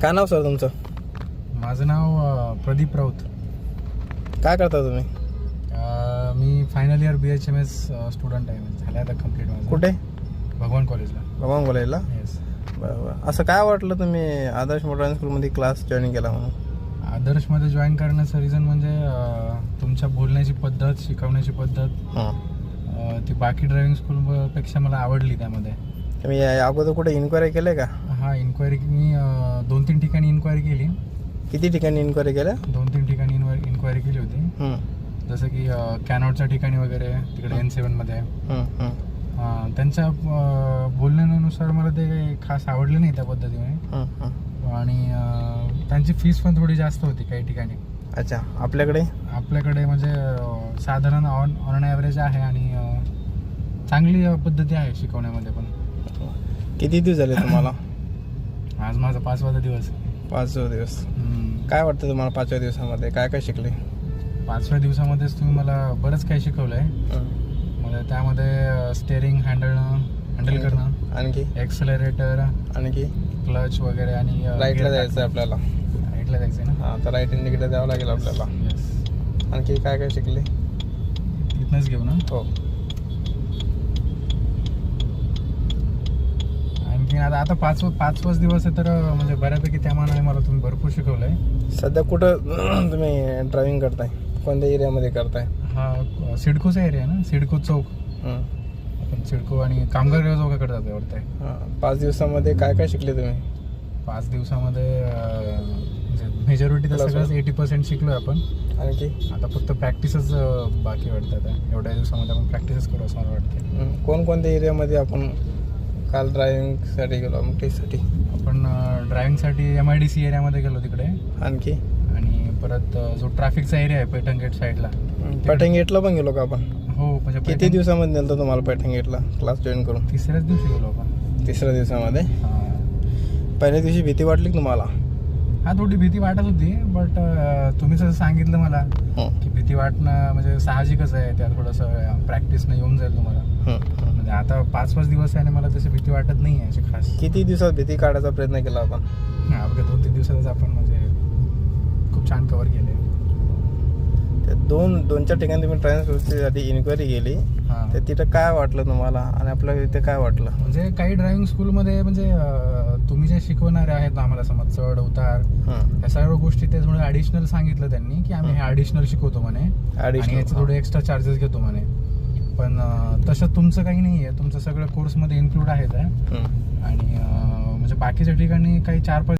काय नाव सर तुमचं? माझं नाव प्रदीप राऊत. काय करता तुम्ही? मी फायनल इयर BHMS स्टुडंट आहे. झालं आता कम्प्लीट माझं. कुठे? भगवान कॉलेजला. भगवान कॉलेजला. येस. बरं. असं काय वाटलं तुम्ही आदर्श मोटर स्कूलमध्ये क्लास जॉईन केला म्हणून? आदर्शमध्ये जॉईन करण्याचं रिझन म्हणजे तुमच्या बोलण्याची पद्धत, शिकवण्याची पद्धत ती बाकी ड्रायव्हिंग स्कूलपेक्षा मला आवडली. त्यामध्ये तुम्ही या अगोदर कुठे इन्क्वायरी केले का? हा, इन्क्वायरी मी 2-3 ठिकाणी इन्क्वायरी केली. किती ठिकाणी इन्क्वायरी केल्या? 2-3 ठिकाणी इन्क्वायरी केली होती. जसं की कॅनॉटच्या ठिकाणी वगैरे, तिकडे N7 मध्ये. त्यांच्या बोलण्यानुसार मला ते काही खास आवडले नाही त्या पद्धतीने. आणि त्यांची फीस पण थोडी जास्त होती काही ठिकाणी. अच्छा. आपल्याकडे म्हणजे साधारण ऑन ॲव्हरेज आहे आणि चांगली पद्धती आहे शिकवण्यामध्ये पण. किती दिवस झाले तुम्हाला? आज माझा 5वा दिवस. 5 दिवस. काय वाटतं तुम्हाला 5व्या दिवसामध्ये काय काय शिकले? 5व्या दिवसामध्येच तुम्ही मला बरंच काही शिकवलंय. म्हणजे त्यामध्ये स्टेअरिंग हँडल करणं, आणखी एक्सेलरेटर, आणखी क्लच वगैरे. आणि राईटला जायचं आहे आपल्याला. राईटला जायचं आहे ना? हां, तर राईट इंडिकेटर द्यावं लागेल आपल्याला. येस. आणखी काय काय शिकले? तिथनंच घेऊ ना? हो. आणखी आता 5वाच दिवस आहे, तर म्हणजे बऱ्यापैकी त्या मानाने मला तुम्ही भरपूर शिकवलंय. सध्या कुठं तुम्ही ड्रायव्हिंग करताय? कोणत्या एरियामध्ये करताय? हा सिडकोचा एरिया आहे ना, सिडको चौक. आपण सिडको आणि कामगार चौकाकडे जातो वाटतंय. 5 दिवसामध्ये काय काय शिकले तुम्ही? 5 दिवसामध्ये म्हणजे मेजॉरिटी तर सगळंच 80% शिकलोय आपण. आणखी आता फक्त प्रॅक्टिसच बाकी वाटतं. एवढ्या दिवसामध्ये आपण प्रॅक्टिसच करू असं मला वाटतं. कोणकोणत्या एरियामध्ये आपण काल ड्रायव्हिंगसाठी गेलो? मग टेस्टसाठी आपण ड्रायव्हिंगसाठी MIDC एरियामध्ये गेलो तिकडे. आणखी आणि परत जो ट्रॅफिकचा एरिया आहे पैठण गेट साईडला, पैठण गेटला पण गेलो का आपण? हो. म्हणजे किती दिवसामध्ये नेलं तुम्हाला पैठण गेटला क्लास जॉईन करून? 3ऱ्याच दिवशी गेलो आपण. 3ऱ्या दिवसामध्ये. पहिल्या दिवशी भीती वाटली तुम्हाला? हा, थोडी भीती वाटत होती. बट तुम्ही जसं सांगितलं मला की भीती वाटणं म्हणजे साहजिकच आहे. त्या थोडंसं प्रॅक्टिसनं येऊन जाईल तुम्हाला. म्हणजे आता 5वाच दिवस आहे आणि मला तशी भीती वाटत नाही आहे अशी खास. किती दिवसात भीती काढायचा प्रयत्न केला आपण? अवघ्या 2-3 दिवसातच आपण म्हणजे खूप छान कव्हर केले. ते 2-4 ठिकाणी तुम्ही ट्रान्सपोर्टसाठी इन्क्वायरी केली. तर तिथं काय वाटलं तुम्हाला आणि आपल्याला इथे काय वाटलं? म्हणजे काही ड्रायव्हिंग स्कूलमध्ये म्हणजे तुम्ही जे शिकवणारे आहेत आम्हाला, समज चढ उतार या सर्व गोष्टी, ते थोडं ॲडिशनल सांगितलं त्यांनी की आम्ही हे ॲडिशनल शिकवतो म्हणे आणि याचे थोडे एक्स्ट्रा चार्जेस घेतो म्हणे. पण तसं तुमचं काही नाही आहे. तुमचं सगळं कोर्समध्ये इन्क्लूड आहे. आणि म्हणजे बाकीच्या ठिकाणी काही 4-5